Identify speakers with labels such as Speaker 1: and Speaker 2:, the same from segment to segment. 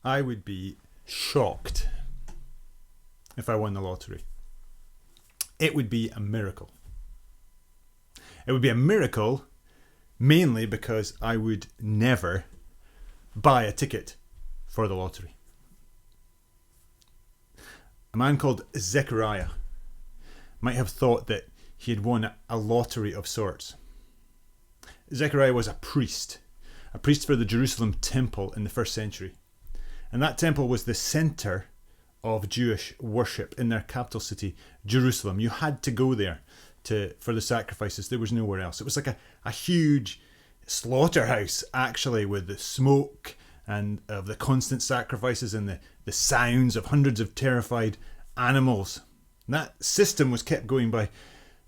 Speaker 1: I would be shocked if I won the lottery. It would be a miracle. It would be a miracle mainly because I would never buy a ticket for the lottery. A man called Zechariah might have thought that he had won a lottery of sorts. Zechariah was a priest for the Jerusalem temple in the first century. And that temple was the centre of Jewish worship in their capital city, Jerusalem. You had to go there for the sacrifices. There was nowhere else. It was like a huge slaughterhouse, actually, with the smoke and of the constant sacrifices and the sounds of hundreds of terrified animals. And that system was kept going by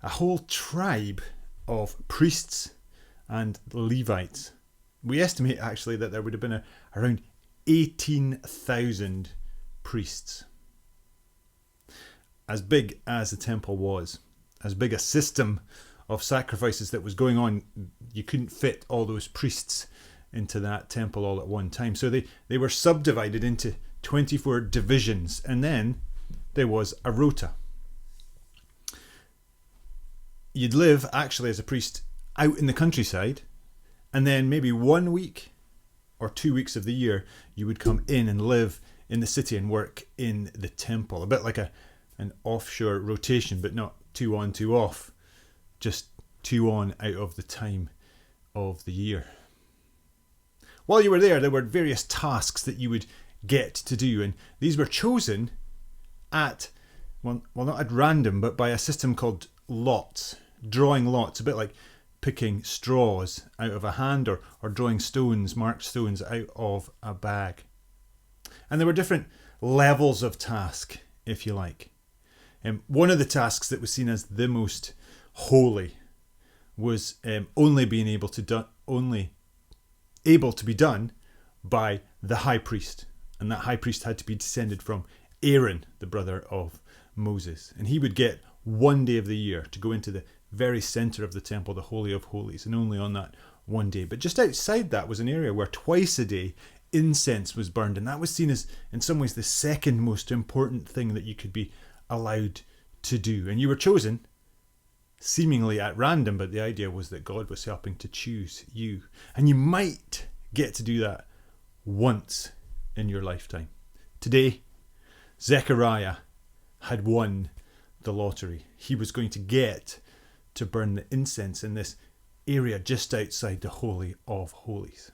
Speaker 1: a whole tribe of priests and Levites. We estimate, actually, that there would have been around 18,000 priests. As big as the temple was, as big a system of sacrifices that was going on, you couldn't fit all those priests into that temple all at one time. So they were subdivided into 24 divisions, and then there was a rota. You'd live, actually, as a priest out in the countryside, and then maybe 1 week or 2 weeks of the year, you would come in and live in the city and work in the temple. A bit like an offshore rotation, but not 2 on, 2 off. Just 2 on out of the time of the year. While you were there were various tasks that you would get to do, and these were chosen at, well, not at random, but by a system called lots, drawing lots, a bit like picking straws out of a hand or drawing stones, marked stones, out of a bag. And there were different levels of task, if you like. One of the tasks that was seen as the most holy was only able to be done by the high priest. And that high priest had to be descended from Aaron, the brother of Moses. And he would get 1 day of the year to go into the very centre of the temple, the Holy of Holies, and only on that 1 day. But just outside that was an area where twice a day incense was burned, and that was seen as, in some ways, the second most important thing that you could be allowed to do. And you were chosen seemingly at random, but the idea was that God was helping to choose you. And you might get to do that once in your lifetime. Today, Zechariah had won the lottery. He was going to get to burn the incense in this area just outside the Holy of Holies.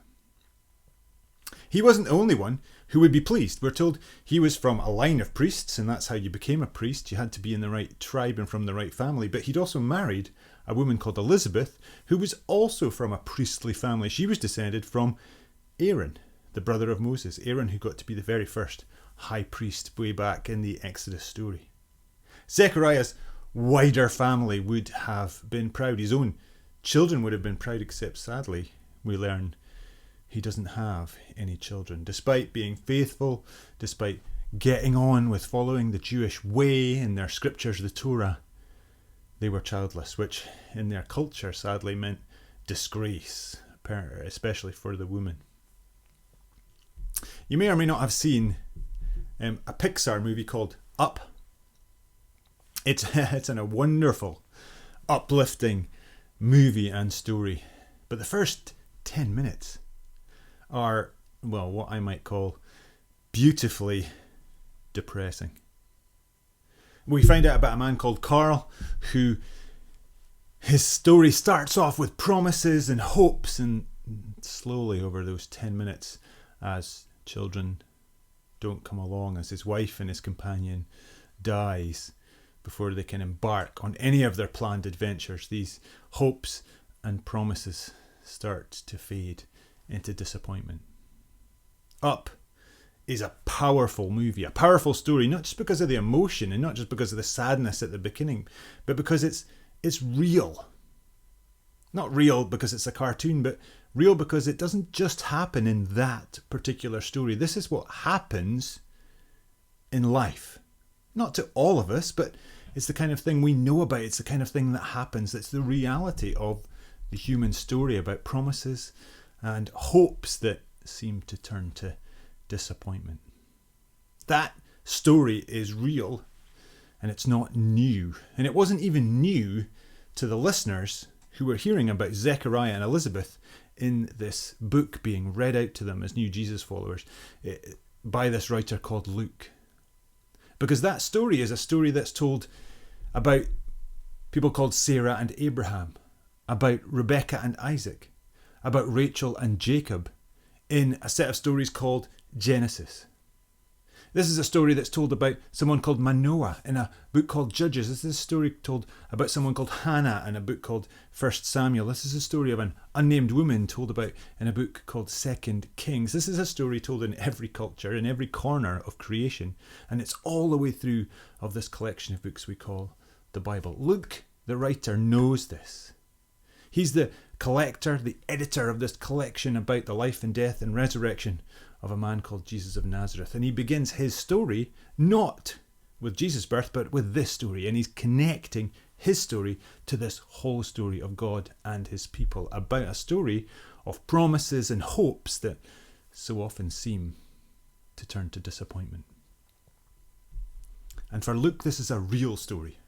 Speaker 1: He wasn't the only one who would be pleased. We're told he was from a line of priests, and that's how you became a priest. You had to be in the right tribe and from the right family. But he'd also married a woman called Elizabeth, who was also from a priestly family. She was descended from Aaron, the brother of Moses. Aaron, who got to be the very first high priest way back in the Exodus story. Zechariah's wider family would have been proud. His own children would have been proud, except sadly, we learn he doesn't have any children. Despite being faithful, despite getting on with following the Jewish way in their scriptures, the Torah, they were childless, which in their culture sadly meant disgrace, especially for the woman. You may or may not have seen a Pixar movie called Up. It's a wonderful, uplifting movie and story. But the first 10 minutes are, well, what I might call beautifully depressing. We find out about a man called Carl, who his story starts off with promises and hopes, and slowly over those 10 minutes, as children don't come along, as his wife and his companion dies before they can embark on any of their planned adventures, these hopes and promises start to fade into disappointment. Up is a powerful movie, a powerful story, not just because of the emotion and not just because of the sadness at the beginning, but because it's real. Not real because it's a cartoon, but real because it doesn't just happen in that particular story. This is what happens in life. Not to all of us, but it's the kind of thing we know about. It's the kind of thing that happens. It's the reality of the human story about promises and hopes that seem to turn to disappointment. That story is real, and it's not new. And it wasn't even new to the listeners who were hearing about Zechariah and Elizabeth in this book being read out to them as new Jesus followers by this writer called Luke. Because that story is a story that's told about people called Sarah and Abraham, about Rebecca and Isaac, about Rachel and Jacob in a set of stories called Genesis. This is a story that's told about someone called Manoah in a book called Judges. This is a story told about someone called Hannah in a book called 1 Samuel. This is a story of an unnamed woman told about in a book called 2 Kings. This is a story told in every culture, in every corner of creation, and it's all the way through of this collection of books we call the Bible. Luke, the writer, knows this. He's the collector, the editor of this collection about the life and death and resurrection of a man called Jesus of Nazareth. And he begins his story not with Jesus' birth, but with this story. And he's connecting his story to this whole story of God and his people, about a story of promises and hopes that so often seem to turn to disappointment. And for Luke, this is a real story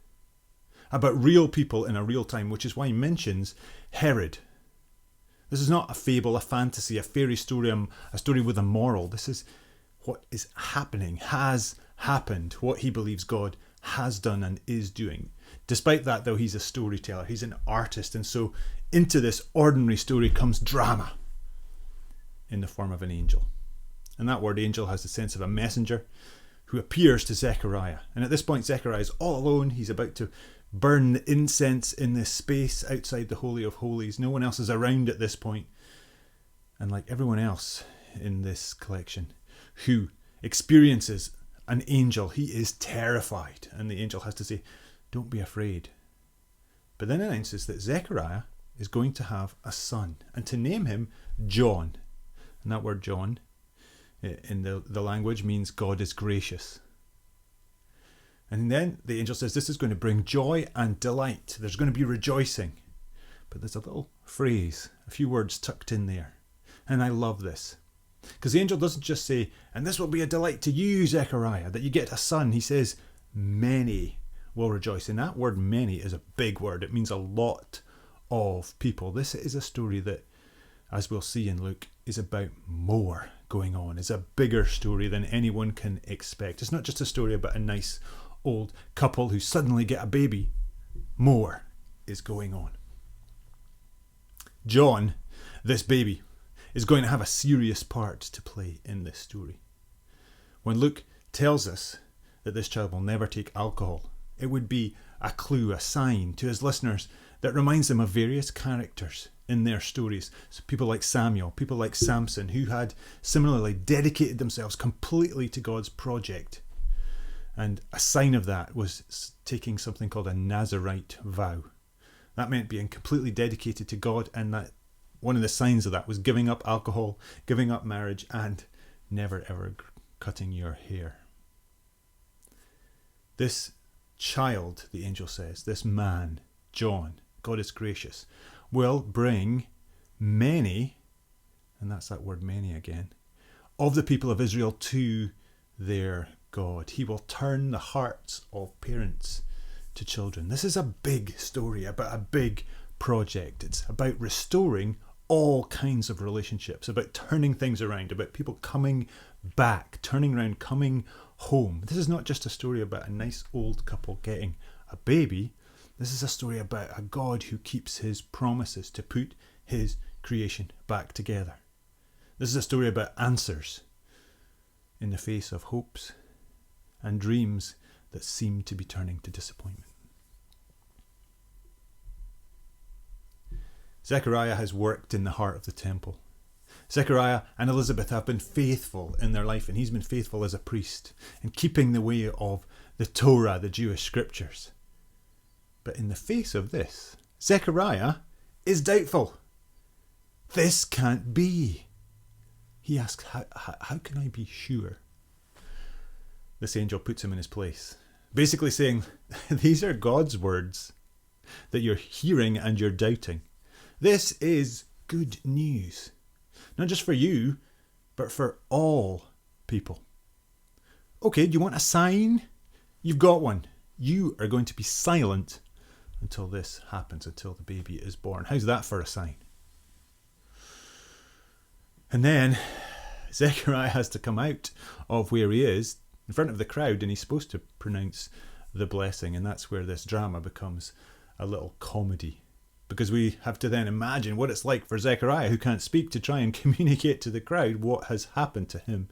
Speaker 1: about real people in a real time, which is why he mentions Herod. This is not a fable, a fantasy, a fairy story, a story with a moral. This is what is happening, has happened, what he believes God has done and is doing. Despite that, though, he's a storyteller, he's an artist, and so into this ordinary story comes drama in the form of an angel. And that word angel has the sense of a messenger who appears to Zechariah. And at this point, Zechariah is all alone. He's about to burn the incense in this space outside the Holy of Holies. No one else is around at this point. And like everyone else in this collection who experiences an angel, he is terrified. And the angel has to say, don't be afraid. But then announces that Zechariah is going to have a son and to name him John. And that word John in the language means God is gracious. And then the angel says this is going to bring joy and delight. There's going to be rejoicing. But there's a little phrase, a few words tucked in there. And I love this. Because the angel doesn't just say, and this will be a delight to you, Zechariah, that you get a son. He says, many will rejoice. And that word many is a big word. It means a lot of people. This is a story that, as we'll see in Luke, is about more going on. It's a bigger story than anyone can expect. It's not just a story about a nice old couple who suddenly get a baby. More is going on. John, this baby, is going to have a serious part to play in this story. When Luke tells us that this child will never take alcohol, it would be a clue, a sign to his listeners that reminds them of various characters in their stories. So people like Samuel, people like Samson, who had similarly dedicated themselves completely to God's project. And a sign of that was taking something called a Nazirite vow. That meant being completely dedicated to God, and that one of the signs of that was giving up alcohol, giving up marriage, and never ever cutting your hair. This child, the angel says, this man, John, God is gracious, will bring many, and that's that word many again, of the people of Israel to their God. He will turn the hearts of parents to children. This is a big story about a big project. It's about restoring all kinds of relationships, about turning things around, about people coming back, turning around, coming home. This is not just a story about a nice old couple getting a baby. This is a story about a God who keeps his promises to put his creation back together. This is a story about answers in the face of hopes and dreams that seem to be turning to disappointment. Zechariah has worked in the heart of the temple. Zechariah and Elizabeth have been faithful in their life, and he's been faithful as a priest in keeping the way of the Torah, the Jewish scriptures. But in the face of this, Zechariah is doubtful. This can't be. He asks, how can I be sure? This angel puts him in his place, basically saying, these are God's words that you're hearing and you're doubting. This is good news, not just for you, but for all people. Okay, do you want a sign? You've got one. You are going to be silent until this happens, until the baby is born. How's that for a sign? And then Zechariah has to come out of where he is in front of the crowd, and he's supposed to pronounce the blessing, and that's where this drama becomes a little comedy, because we have to then imagine what it's like for Zechariah, who can't speak, to try and communicate to the crowd what has happened to him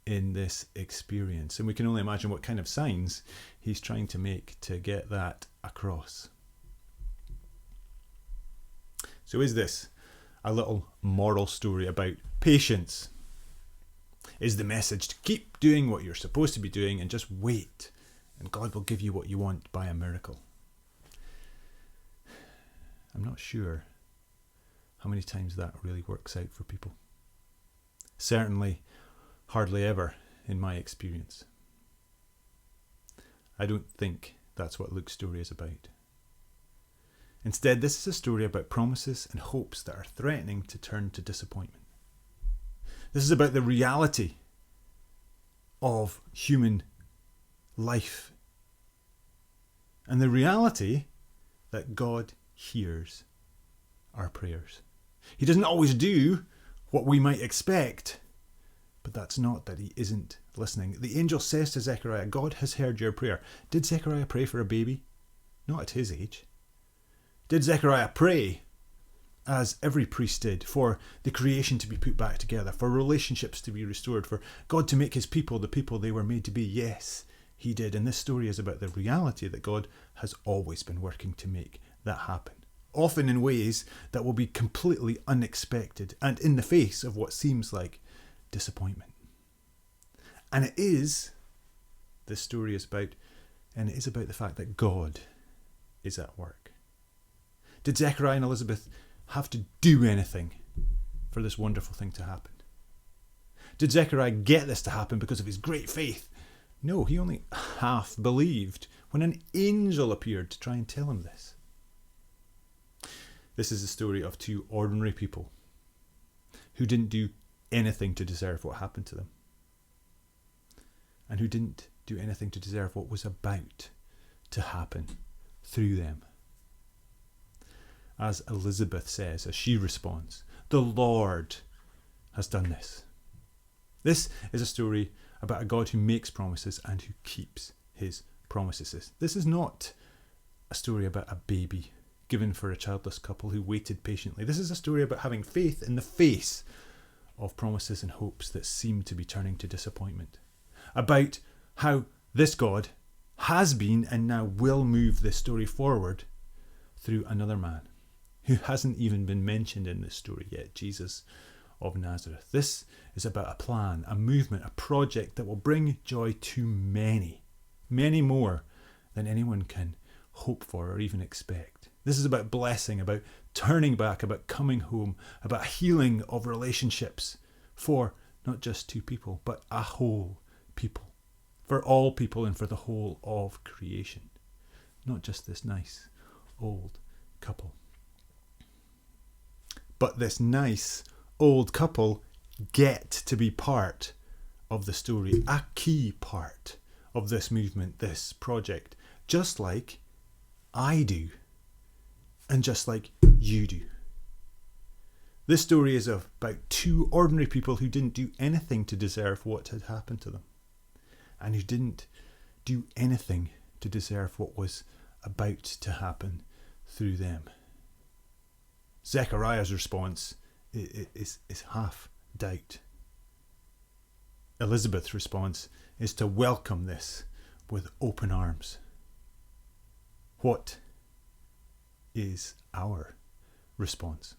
Speaker 1: in this experience. And we can only imagine what kind of signs he's trying to make to get that across. So is this a little moral story about patience? Is the message to keep doing what you're supposed to be doing and just wait, and God will give you what you want by a miracle? I'm not sure how many times that really works out for people. Certainly, hardly ever in my experience. I don't think that's what Luke's story is about. Instead, this is a story about promises and hopes that are threatening to turn to disappointment. This is about the reality of human life, and the reality that God hears our prayers. He doesn't always do what we might expect, but that's not that he isn't listening. The angel says to Zechariah, God has heard your prayer. Did Zechariah pray for a baby? Not at his age. Did Zechariah pray, as every priest did, for the creation to be put back together, for relationships to be restored, for God to make his people the people they were made to be? Yes, he did. And this story is about the reality that God has always been working to make that happen, often in ways that will be completely unexpected and in the face of what seems like disappointment. And this story is about, and it is about the fact that God is at work. Did Zechariah and Elizabeth have to do anything for this wonderful thing to happen? Did Zechariah get this to happen because of his great faith? No, he only half believed when an angel appeared to try and tell him this. This is the story of two ordinary people who didn't do anything to deserve what happened to them, and who didn't do anything to deserve what was about to happen through them. As Elizabeth says, as she responds, the Lord has done this. This is a story about a God who makes promises and who keeps his promises. This is not a story about a baby given for a childless couple who waited patiently. This is a story about having faith in the face of promises and hopes that seem to be turning to disappointment. About how this God has been and now will move this story forward through another man who hasn't even been mentioned in this story yet, Jesus of Nazareth. This is about a plan, a movement, a project that will bring joy to many, many more than anyone can hope for or even expect. This is about blessing, about turning back, about coming home, about healing of relationships for not just two people, but a whole people, for all people and for the whole of creation, not just this nice old couple. But this nice old couple get to be part of the story, a key part of this movement, this project, just like I do, and just like you do. This story is about two ordinary people who didn't do anything to deserve what had happened to them, and who didn't do anything to deserve what was about to happen through them. Zechariah's response is half doubt. Elizabeth's response is to welcome this with open arms. What is our response?